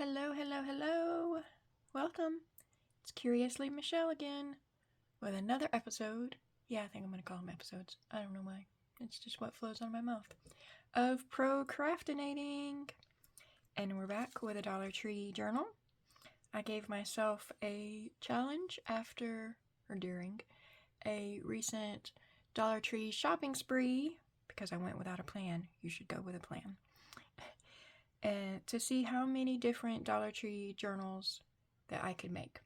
Hello, hello, hello. Welcome. It's Curiously Michelle again with another episode. Yeah, I think I'm going to call them episodes. I don't know why. It's just what flows out of my mouth. Of procrastinating. And we're back with a Dollar Tree journal. I gave myself a challenge after or during a recent Dollar Tree shopping spree because I went without a plan. You should go with a plan. And to see how many different Dollar Tree journals that I could make.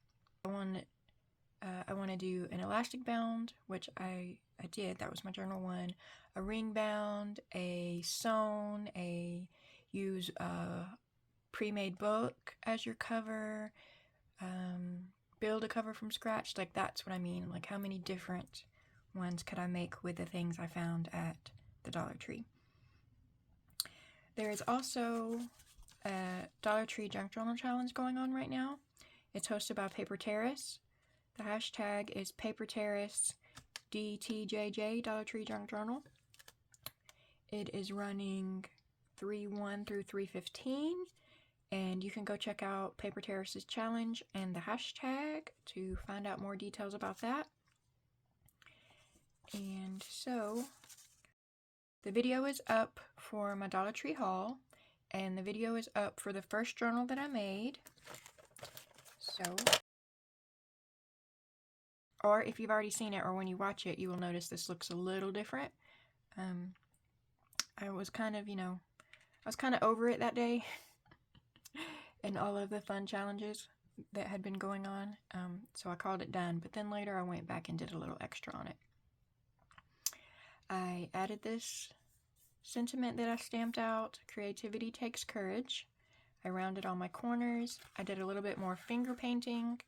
I want to do an elastic bound, which I did. That was my journal one. A ring bound, a sewn, use a pre-made book as your cover, build a cover from scratch. Like, that's what I mean. Like, how many different ones could I make with the things I found at the Dollar Tree? There is also a Dollar Tree Junk Journal Challenge going on right now. It's hosted by Paper Terrace. The hashtag is Paper Terrace DTJJ, Dollar Tree Junk Journal. It is running 3/1 through 3/15, and you can go check out Paper Terrace's challenge and the hashtag to find out more details about that. And so the video is up for my Dollar Tree haul, and the video is up for the first journal that I made. So, or if you've already seen it or when you watch it, you will notice this looks a little different. I was kind of over it that day and all of the fun challenges that had been going on. So I called it done, but then later I went back and did a little extra on it. I added this sentiment that I stamped out: creativity takes courage. I rounded all my corners. I did a little bit more finger painting.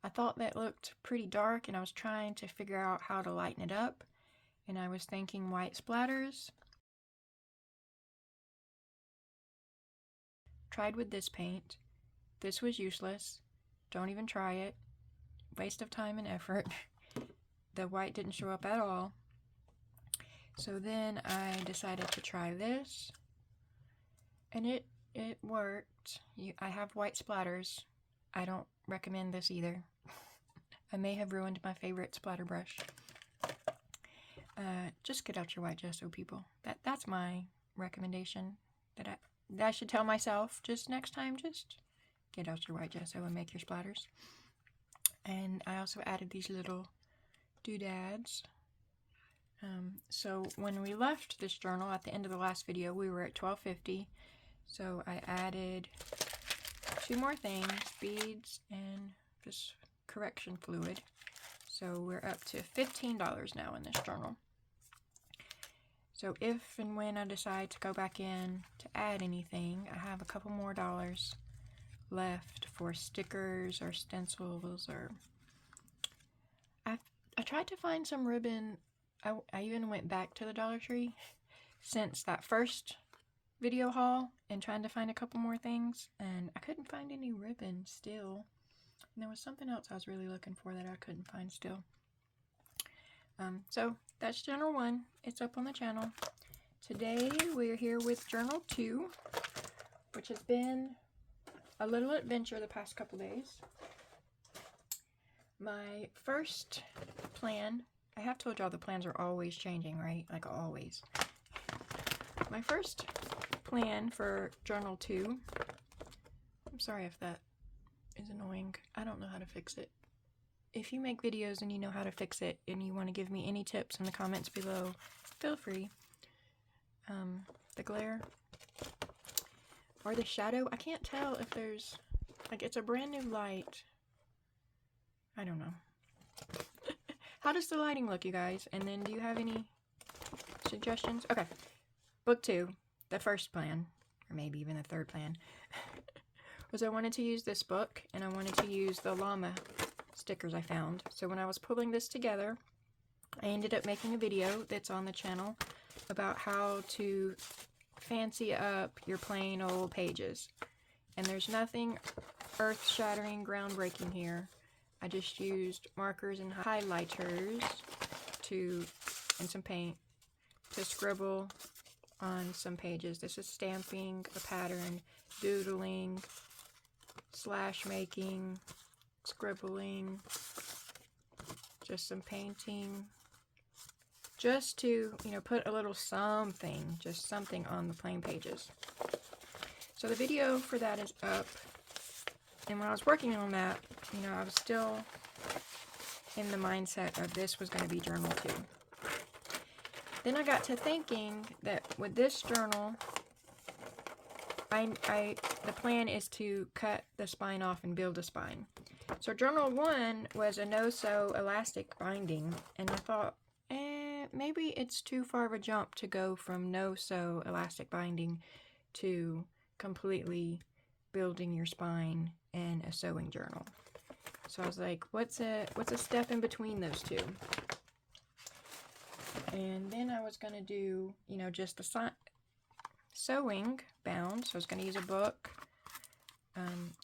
I thought that looked pretty dark, and I was trying to figure out how to lighten it up, and I was thinking white splatters. Tried with this paint. This was useless. Don't even try it. Waste of time and effort. The white didn't show up at all. So then I decided to try this, and it worked. I have white splatters. I don't recommend this either. I may have ruined my favorite splatter brush. Just get out your white gesso, people. That's my recommendation that I should tell myself just next time. Just get out your white gesso and make your splatters. And I also added these little doodads. So when we left this journal at the end of the last video, we were at 1250. So I added 2 more things, beads and just correction fluid. So we're up to $15 now in this journal. So if and when I decide to go back in to add anything, I have a couple more dollars left for stickers or stencils, or I tried to find some ribbon. I even went back to the Dollar Tree since that first video haul and trying to find a couple more things, and I couldn't find any ribbon still. And there was something else I was really looking for that I couldn't find still. So that's journal 1. It's up on the channel. Today we're here with journal 2, which has been a little adventure the past couple days. My first plan, I have told y'all the plans are always changing, right? Like, always. My first plan for journal 2, I'm sorry if that is annoying. I don't know how to fix it. If you make videos and you know how to fix it and you want to give me any tips in the comments below, feel free. The glare or the shadow, I can't tell if there's, like, it's a brand new light. I don't know. How does the lighting look, you guys? And then do you have any suggestions? Okay, book 2, the first plan, or maybe even the third plan, was I wanted to use this book, and I wanted to use the llama stickers I found. So when I was pulling this together, I ended up making a video that's on the channel about how to fancy up your plain old pages. And there's nothing earth-shattering, groundbreaking here. I just used markers and highlighters and some paint to scribble on some pages. This is stamping a pattern, doodling, slash making, scribbling, just some painting, just to, you know, put a little something, just something on the plain pages. So the video for that is up, and when I was working on that, you know, I was still in the mindset of this was going to be journal 2. Then I got to thinking that with this journal, the plan is to cut the spine off and build a spine. So journal 1 was a no-sew elastic binding, and I thought, maybe it's too far of a jump to go from no-sew elastic binding to completely building your spine and a sewing journal. So I was like, what's a step in between those two? And then I was going to do, you know, just the sewing bound. So I was going to use a book,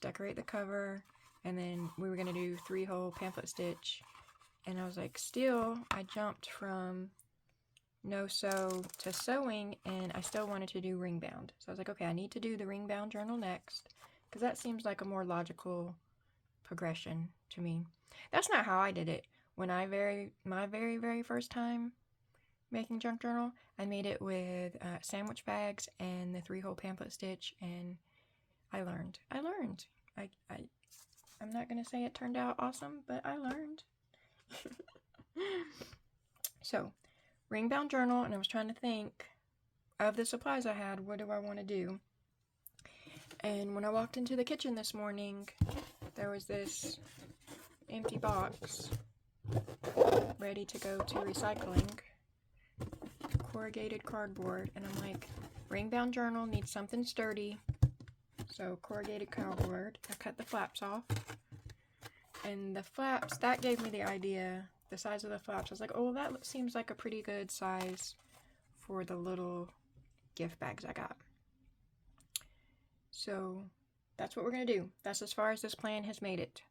decorate the cover, and then we were going to do 3-hole pamphlet stitch. And I was like, still, I jumped from no-sew to sewing, and I still wanted to do ring bound. So I was like, okay, I need to do the ring bound journal next, because that seems like a more logical progression to me. That's not how I did it. When my very first time making junk journal, I made it with sandwich bags and the 3-hole pamphlet stitch, and I learned. I'm not gonna say it turned out awesome, but I learned. So, ring bound journal, and I was trying to think of the supplies I had, what do I want to do? And when I walked into the kitchen this morning, there was this empty box ready to go to recycling, corrugated cardboard, and I'm like, ring bound journal needs something sturdy, so corrugated cardboard. I cut the flaps off, and the flaps, that gave me the idea, the size of the flaps. I was like, oh, that seems like a pretty good size for the little gift bags I got. So that's what we're going to do. That's as far as this plan has made it.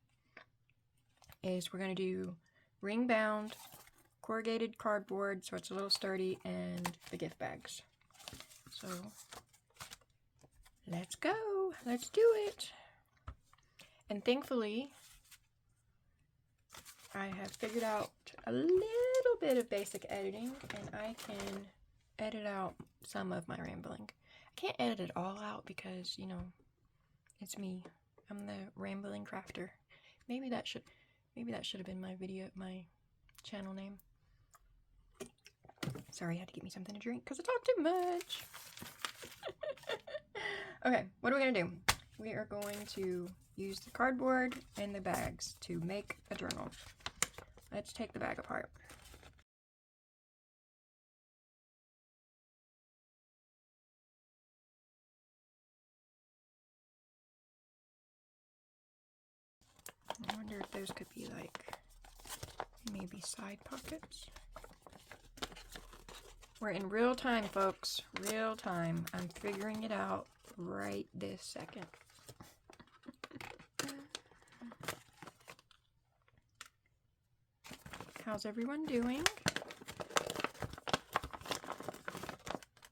Is we're going to do ring bound, corrugated cardboard so it's a little sturdy, and the gift bags. So let's go. Let's do it. And thankfully, I have figured out a little bit of basic editing, and I can edit out some of my rambling. I can't edit it all out because, you know, it's me. I'm the rambling crafter. Maybe that should have been my channel name. Sorry, I had to get me something to drink because I talk too much. Okay, what are we gonna do? We are going to use the cardboard and the bags to make a journal. Let's take the bag apart. I wonder if those could be like maybe side pockets. We're in real time, folks. Real time. I'm figuring it out right this second. How's everyone doing?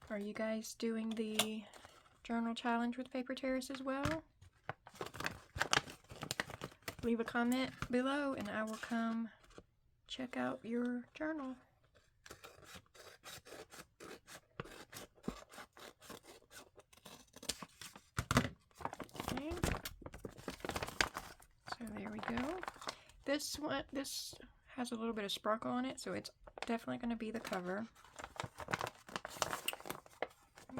Are you guys doing the journal challenge with Paper Terrace as well? Leave a comment below and I will come check out your journal. Okay. So there we go. This has a little bit of sparkle on it, so it's definitely going to be the cover.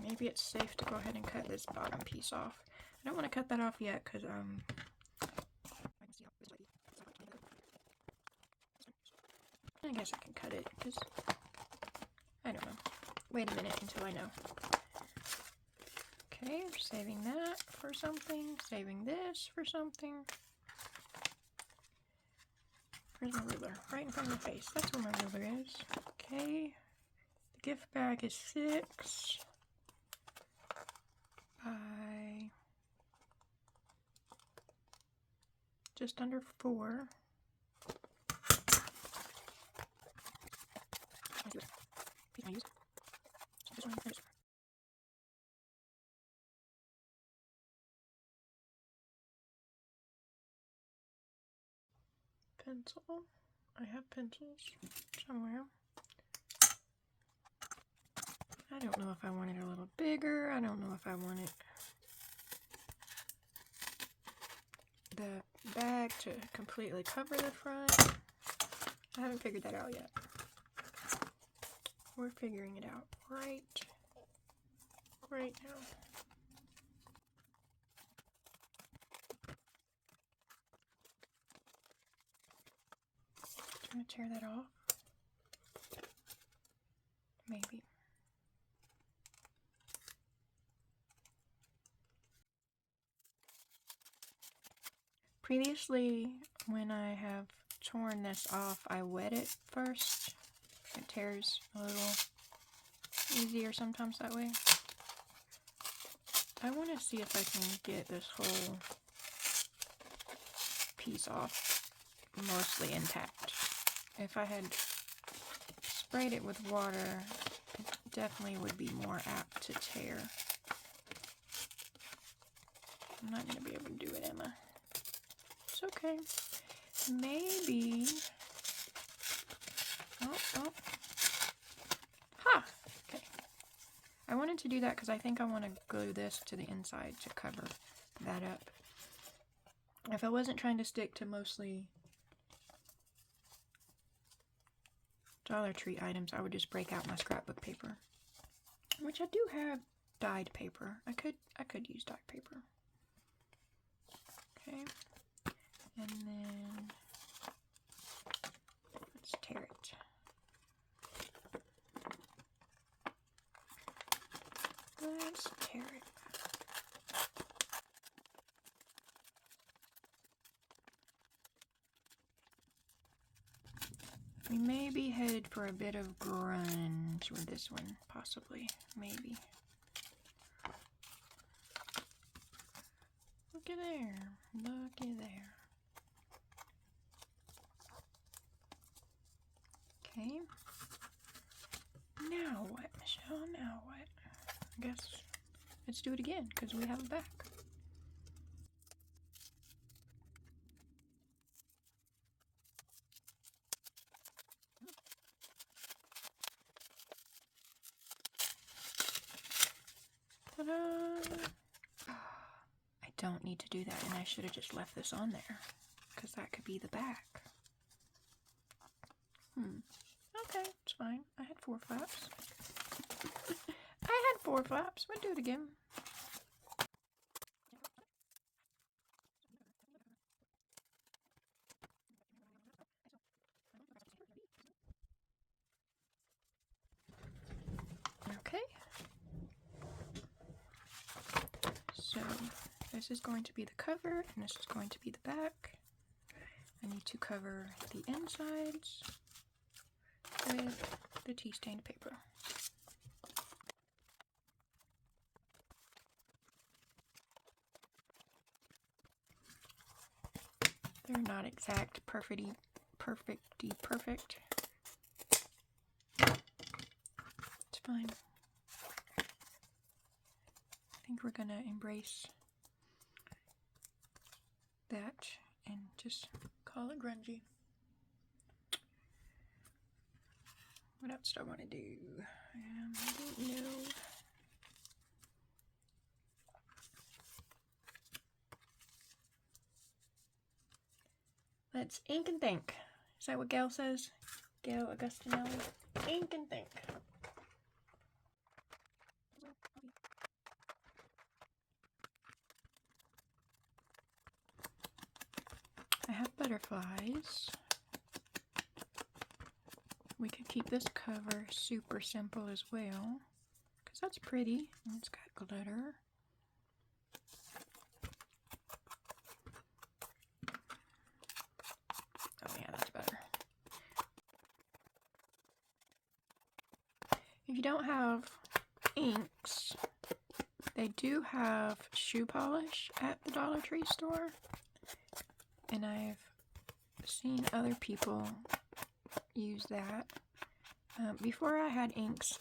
Maybe it's safe to go ahead and cut this bottom piece off. I don't want to cut that off yet because I guess I can cut it because I don't know. Wait a minute until I know. Okay, I'm saving that for something. Saving this for something. Where's my ruler? Right in front of my face. That's where my ruler is. Okay. The gift bag is 6 by just under 4. Piece I use. This one, pencil. I have pencils somewhere. I don't know if I want it a little bigger. I don't know if I want it the bag to completely cover the front. I haven't figured that out yet. We're figuring it out right now. I'm gonna tear that off. Maybe. Previously, when I have torn this off, I wet it first. It tears a little easier sometimes that way. I want to see if I can get this whole piece off mostly intact. If I had sprayed it with water, it definitely would be more apt to tear. I'm not going to be able to do it, Emma. It's okay. Maybe. Oh. Ha! Okay. I wanted to do that because I think I want to glue this to the inside to cover that up. If I wasn't trying to stick to mostly Dollar Tree items, I would just break out my scrapbook paper, which I do have dyed paper. I could use dyed paper. Okay, and then let's tear it. Let's tear it. We may be headed for a bit of grunge with this one, possibly, maybe. Looky there, looky there. Okay. Now what, Michelle? Now what? I guess let's do it again, because we have a back. Ta-da! I don't need to do that, and I should have just left this on there, because that could be the back. Okay, it's fine. I had 4 flaps. I had 4 flaps. We'll do it again. Okay. So this is going to be the cover, and this is going to be the back. I need to cover the insides with the tea stained paper. They're not exact, perfecty perfect. It's fine. I think we're gonna embrace that and just call it grungy. What else do I want to do? I don't know. Let's ink and think. Is that what Gail says? Gail Augustinelli? Ink and think. I have butterflies. We could keep this cover super simple as well, because that's pretty, and it's got glitter. Oh yeah, that's better. If you don't have inks, they do have shoe polish at the Dollar Tree store, and I've seen other people use that. Before I had inks,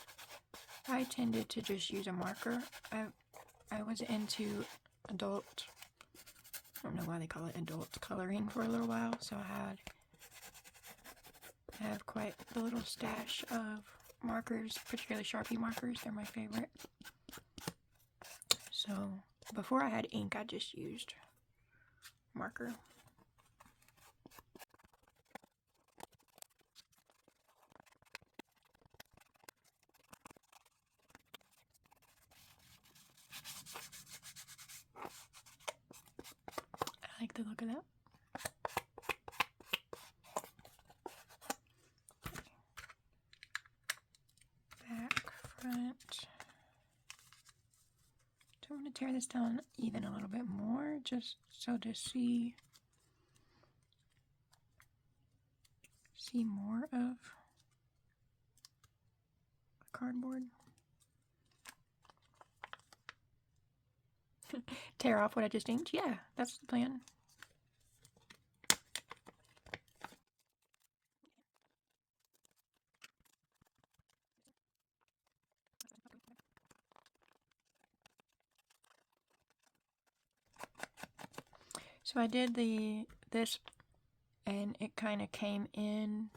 I tended to just use a marker. I was into adult, I don't know why they call it adult coloring for a little while, so I had I have quite a little stash of markers, particularly Sharpie markers. They're my favorite. So before I had ink, I just used marker. I like the look of that. Back, front. Do I want to tear this down even a little bit more, just so to see more of the cardboard? Tear off what I just inked? Yeah, that's the plan. So I did this and it kind of came in.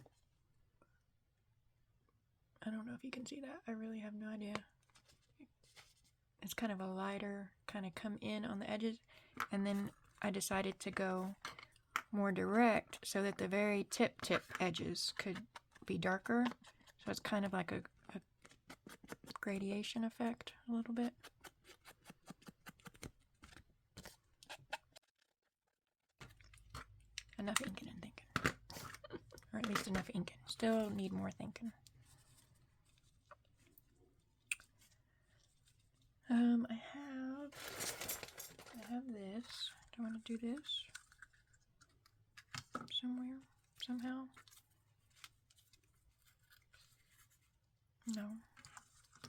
I don't know if you can see that. I really have no idea. It's kind of a lighter, kind of come in on the edges, and then I decided to go more direct so that the very tip edges could be darker. So it's kind of like a gradation effect a little bit. Enough inking and thinking. Or at least enough inking. Still need more thinking. I have this. Do I want to do this somewhere, somehow? No.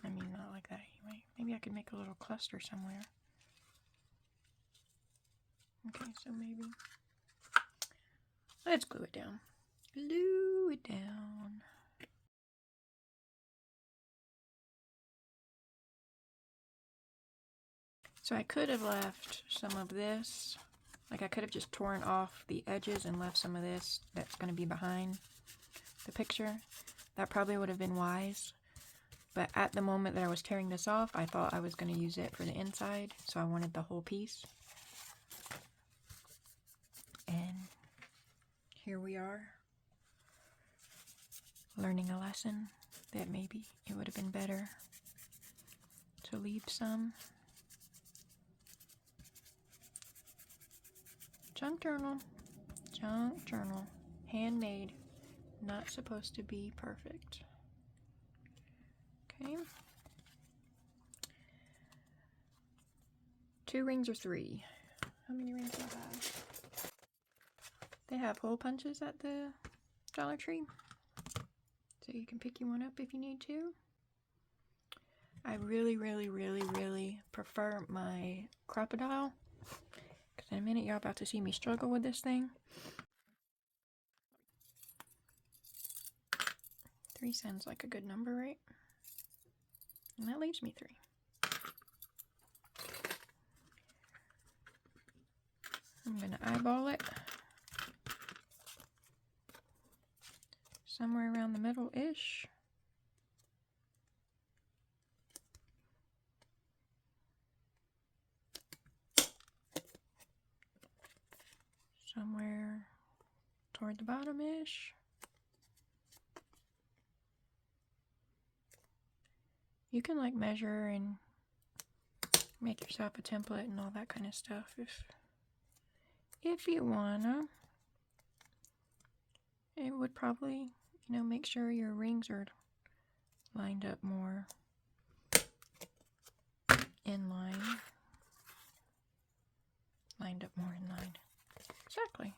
I mean, not like that anyway. Maybe I could make a little cluster somewhere. Okay, so maybe... Let's glue it down. Glue it down. So I could have left some of this, like I could have just torn off the edges and left some of this that's going to be behind the picture. That probably would have been wise. But at the moment that I was tearing this off, I thought I was going to use it for the inside, so I wanted the whole piece. And here we are, learning a lesson that maybe it would have been better to leave some. Junk journal, handmade, not supposed to be perfect. Okay. 2 rings or 3? How many rings do I have? They have hole punches at the Dollar Tree, so you can pick you one up if you need to. I really prefer my crocodile. In a minute, y'all about to see me struggle with this thing. 3 sounds like a good number, right? And that leaves me 3. I'm going to eyeball it. Somewhere around the middle-ish. Somewhere toward the bottom-ish. You can like measure and make yourself a template and all that kind of stuff if you wanna. It would probably, you know, make sure your rings are lined up more in line. Lined up more in line. Exactly.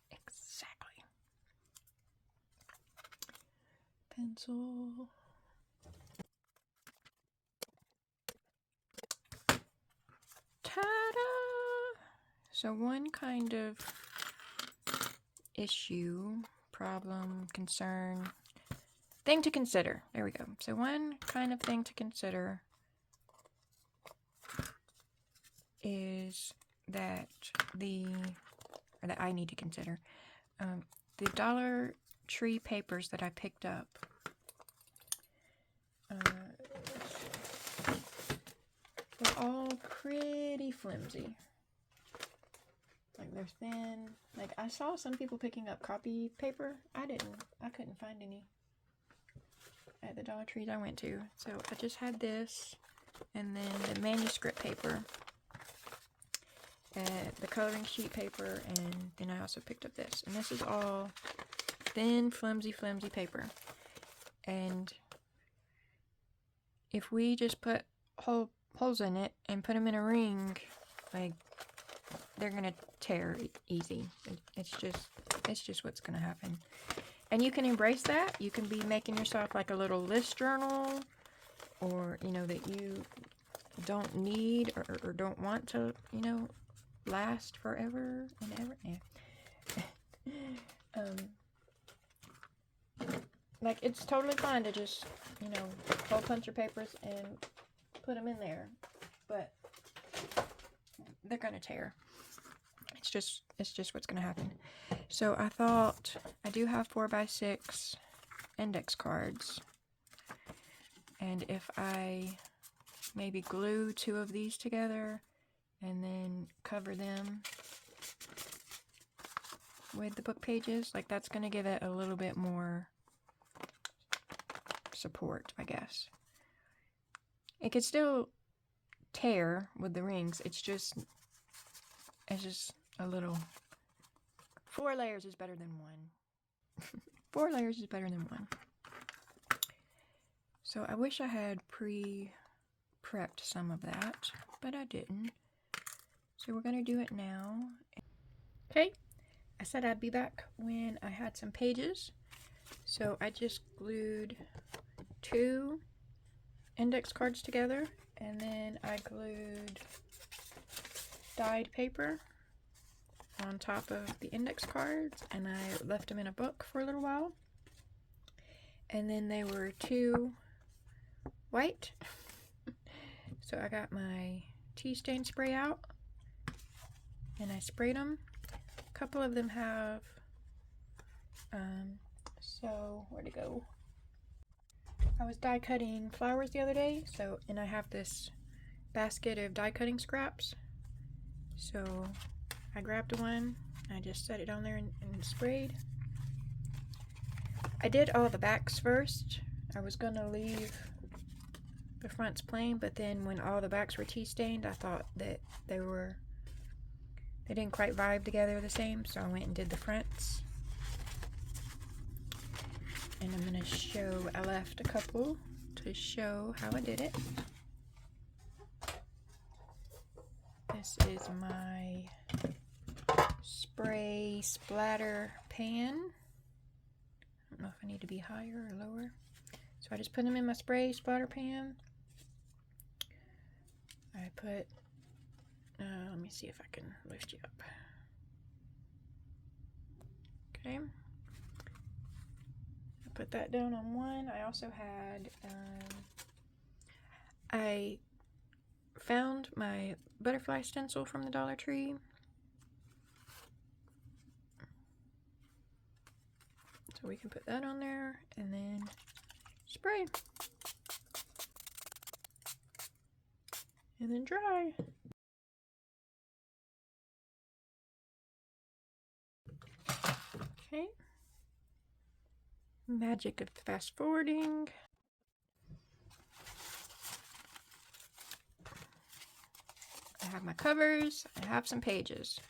Pencil. Ta-da! So one kind of issue, problem, concern, thing to consider. There we go. So one kind of thing to consider is that that I need to consider. The Dollar Tree papers that I picked up. They're all pretty flimsy. Like they're thin. Like I saw some people picking up copy paper. I couldn't find any at the Dollar Trees I went to. So I just had this, and then the manuscript paper, the coloring sheet paper, and then I also picked up this. And this is all thin, flimsy paper. And if we just put holes in it and put them in a ring, like, they're gonna tear easy. It's just what's gonna happen. And you can embrace that. You can be making yourself like a little list journal, or, you know, that you don't need or don't want to, you know, last forever and ever. Yeah. Like, it's totally fine to just, you know, hole punch your papers and put them in there, but they're gonna tear. It's just what's gonna happen. So I thought, I do have 4x6 index cards, and if I maybe glue 2 of these together and then cover them with the book pages, like, that's gonna give it a little bit more support, I guess. It could still tear with the rings. It's just a little. 4 layers is better than 1. 4 layers is better than 1. So I wish I had pre-prepped some of that, but I didn't. So we're gonna do it now. Okay, I said I'd be back when I had some pages. So I just glued 2 index cards together, and then I glued dyed paper on top of the index cards, and I left them in a book for a little while. And then they were 2 white. So I got my tea stain spray out and I sprayed them. A couple of them have so where'd it go? I was die cutting flowers the other day, and I have this basket of die cutting scraps. So I grabbed one, I just set it on there and sprayed. I did all the backs first. I was gonna leave the fronts plain, but then when all the backs were tea stained, I thought that they didn't quite vibe together the same, so I went and did the fronts. And I'm gonna show, I left a couple to show how I did it. This is my spray splatter pan. I don't know if I need to be higher or lower. So I just put them in my spray splatter pan. I put, let me see if I can lift you up. Okay. I put that down on one. I also had, I found my butterfly stencil from the Dollar Tree. So we can put that on there and then spray. And then dry. Okay. Magic of fast forwarding. I have my covers, I have some pages.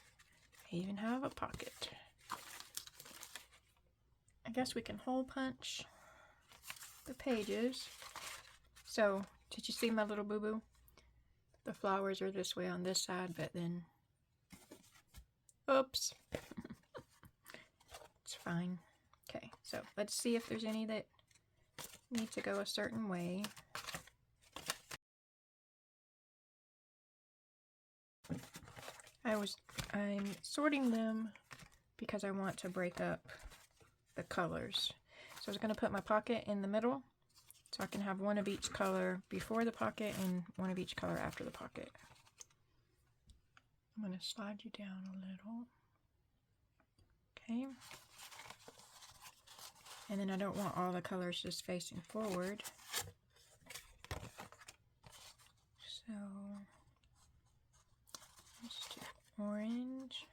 I even have a pocket. I guess we can hole punch the pages. So, did you see my little boo-boo? The flowers are this way on this side, but then, oops. It's fine. Okay, so let's see if there's any that need to go a certain way. I'm sorting them because I want to break up the colors. So I was going to put my pocket in the middle so I can have one of each color before the pocket and one of each color after the pocket. I'm going to slide you down a little. Okay. And then I don't want all the colors just facing forward. So let's do orange.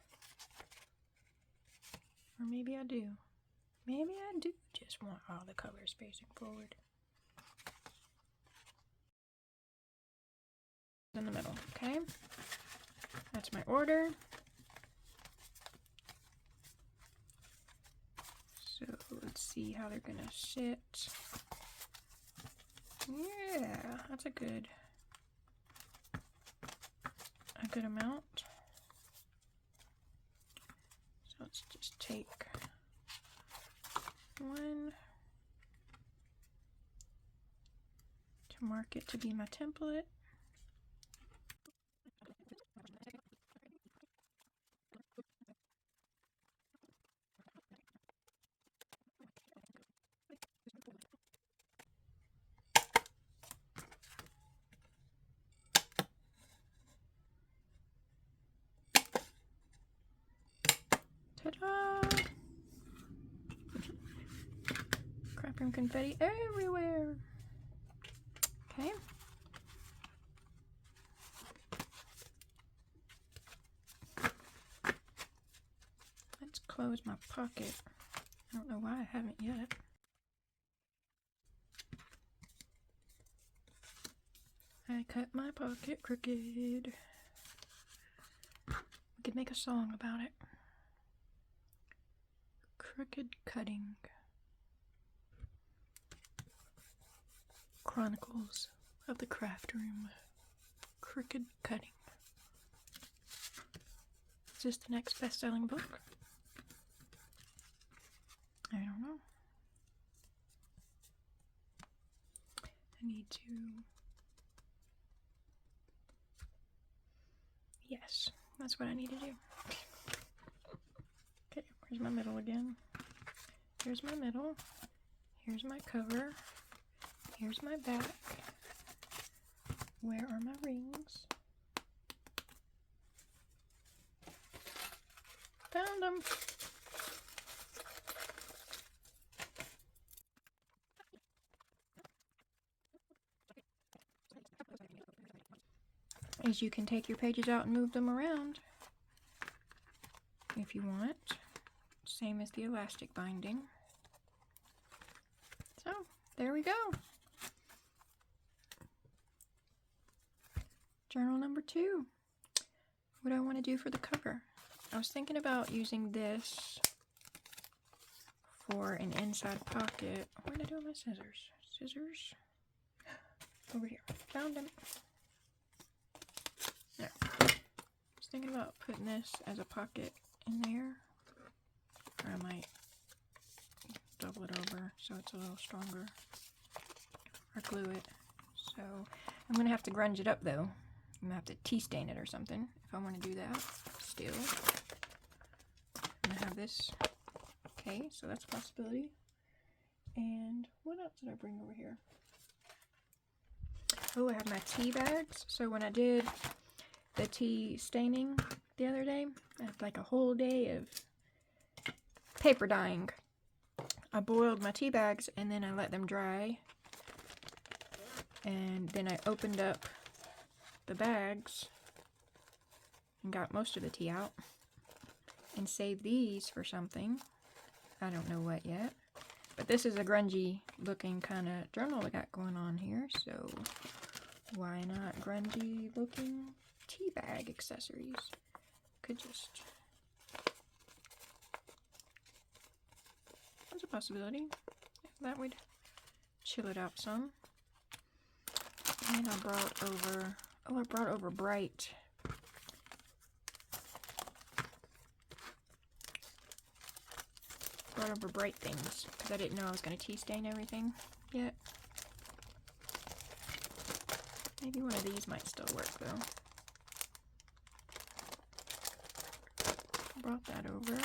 Or maybe I do. Maybe I do just want all the colors facing forward. In the middle, okay? That's my order. So let's see how they're gonna sit. Yeah, that's a good amount. So let's just take one to mark it to be my template. Ta-da! Crap and confetti everywhere. Okay. Let's close my pocket. I don't know why I haven't yet. I cut my pocket crooked. We could make a song about it. Crooked cutting. Chronicles of the Craft Room. Crooked cutting. Is this the next best-selling book? I don't know. I need to... Yes, that's what I need to do. Okay, where's my middle again? Here's my middle. Here's my cover. Here's my back. Where are my rings? Found them! Is you can take your pages out and move them around if you want. Same as the elastic binding. So, there we go. Journal number 2. What do I want to do for the cover? I was thinking about using this for an inside pocket. Where did I do my scissors? Scissors? Over here. Found them. There. I was thinking about putting this as a pocket in there. Or I might double it over so it's a little stronger. Or glue it. So I'm going to have to grunge it up though. I'm going to have to tea stain it or something if I want to do that still. I'm going to have this. Okay, so that's a possibility. And what else did I bring over here? Oh, I have my tea bags. So when I did the tea staining the other day, I had like a whole day of paper dyeing. I boiled my tea bags and then I let them dry. And then I opened up the bags and got most of the tea out and saved these for something. I don't know what yet. But this is a grungy looking kind of journal I got going on here. So why not grungy looking tea bag accessories? Could just... That's a possibility. That would chill it out some. And I brought over... Oh, I brought over bright... Brought over bright things because I didn't know I was going to tea stain everything yet. Maybe one of these might still work though. Brought that over.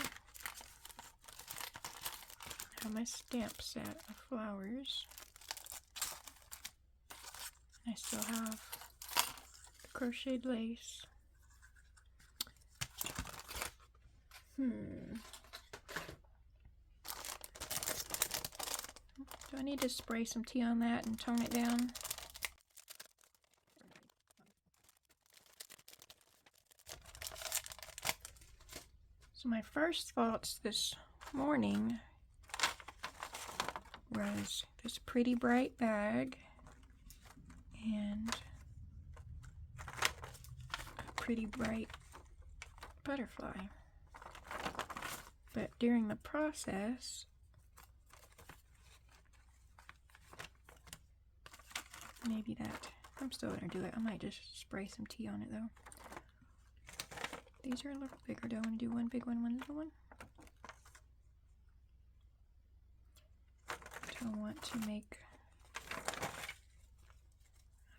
I have my stamp set of flowers. I still have the crocheted lace. Do I need to spray some tea on that and tone it down? So my first thoughts this morning was this pretty bright bag and a pretty bright butterfly. But during the process, maybe that, I'm still gonna do it. I might just spray some tea on it though. These are a little bigger. Do I want to do one big one, one little one? Do I want to make, I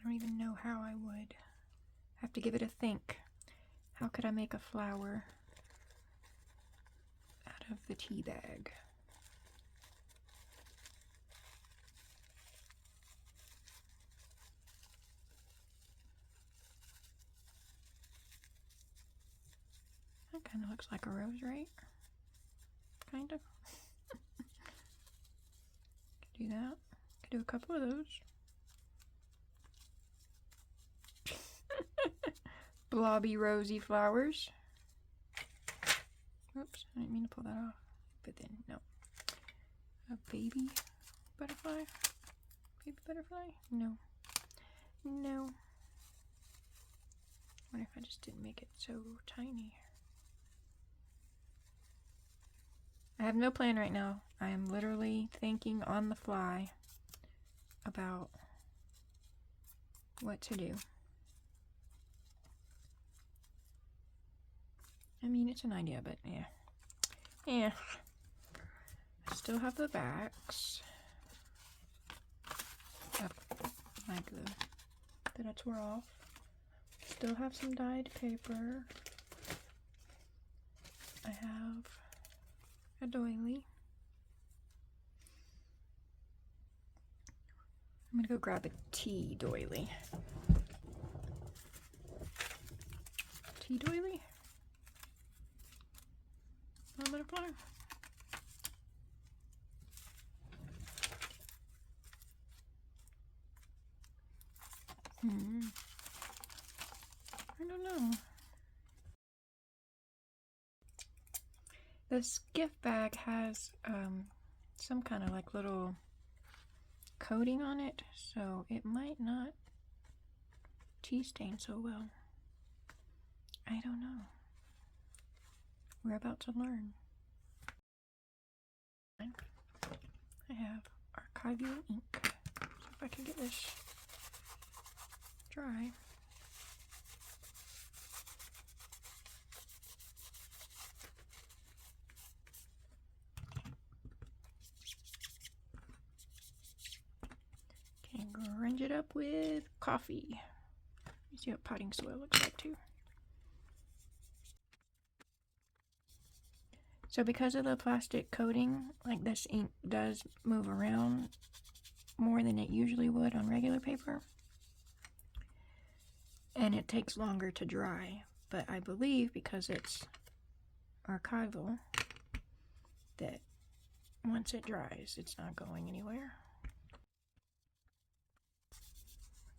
don't even know how I would. Have to give it a think. How could I make a flower out of the tea bag? That kind of looks like a rose, right? Kind of. Could do that. Could do a couple of those. Blobby rosy flowers. Oops, I didn't mean to pull that off. But then, no. A baby butterfly? Baby butterfly? No. No. What if I just didn't make it so tiny? I have no plan right now. I am literally thinking on the fly about what to do. I mean, it's an idea, but yeah. Yeah. I still have the backs. Like that I tore off. Still have some dyed paper. I have a doily. I'm gonna go grab a tea doily. Tea doily? A butterfly? I don't know. This gift bag has some kind of like little coating on it, so it might not tea stain so well. I don't know. We're about to learn. I have archival ink. So if I can get this dry. Okay, grunge it up with coffee. Let me see what potting soil looks like too. So because of the plastic coating, like this ink does move around more than it usually would on regular paper. And it takes longer to dry. But I believe because it's archival, that once it dries, it's not going anywhere.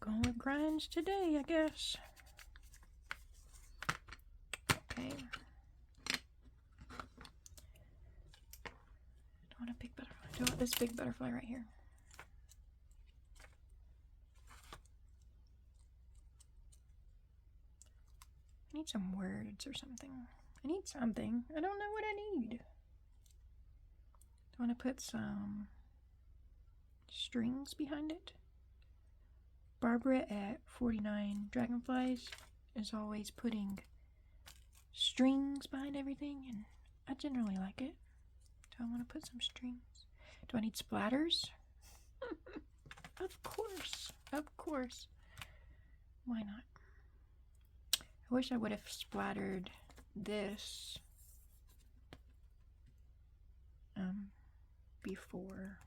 Going with grinds today, I guess. Okay. I want a big butterfly. I want this big butterfly right here. I need some words or something. I need something. I don't know what I need. I want to put some strings behind it. Barbara at 49 Dragonflies is always putting strings behind everything, and I generally like it. Do I want to put some strings? Do I need splatters? Of course. Of course. Why not? I wish I would have splattered this before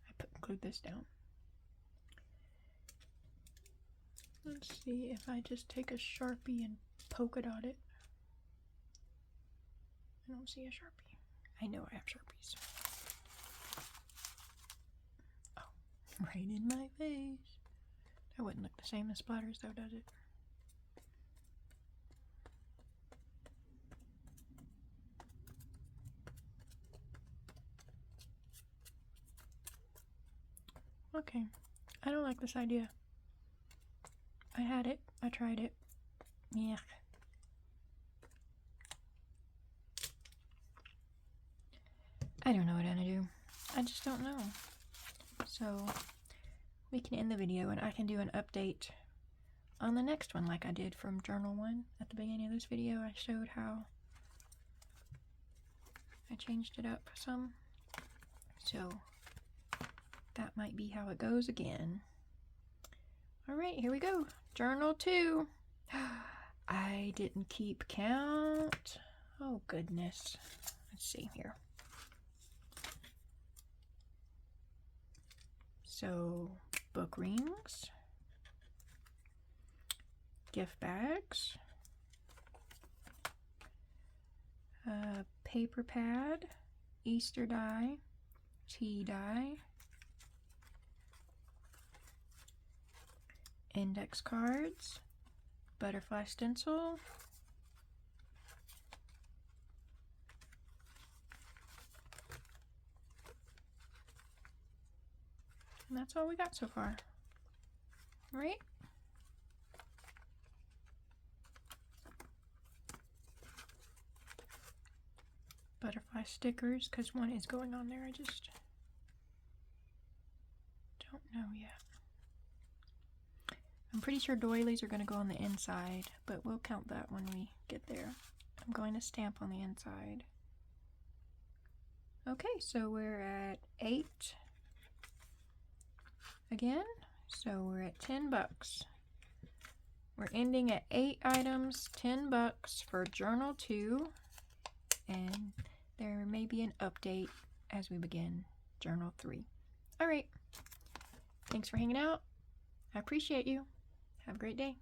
I glued this down. Let's see if I just take a Sharpie and polka dot it. I don't see a Sharpie. I know I have Sharpies. Right in my face. That wouldn't look the same as splatters though, does it? Okay, I don't like this idea. I had it, I tried it. Yeah. I don't know what I'm gonna do. I just don't know. So we can end the video and I can do an update on the next one like I did from Journal 1. At the beginning of this video I showed how I changed it up some. So that might be how it goes again. Alright, here we go. Journal 2. I didn't keep count. Oh goodness. Let's see here. So, book rings, gift bags, paper pad, Easter die, tea die, index cards, butterfly stencil, and that's all we got so far, right? Butterfly stickers, because one is going on there. I just don't know yet. I'm pretty sure doilies are going to go on the inside, but we'll count that when we get there. I'm going to stamp on the inside. Okay, so we're at 8 again. So we're at 10 bucks. We're ending at 8 items, 10 bucks for Journal 2. And there may be an update as we begin Journal 3. All right. Thanks for hanging out. I appreciate you. Have a great day.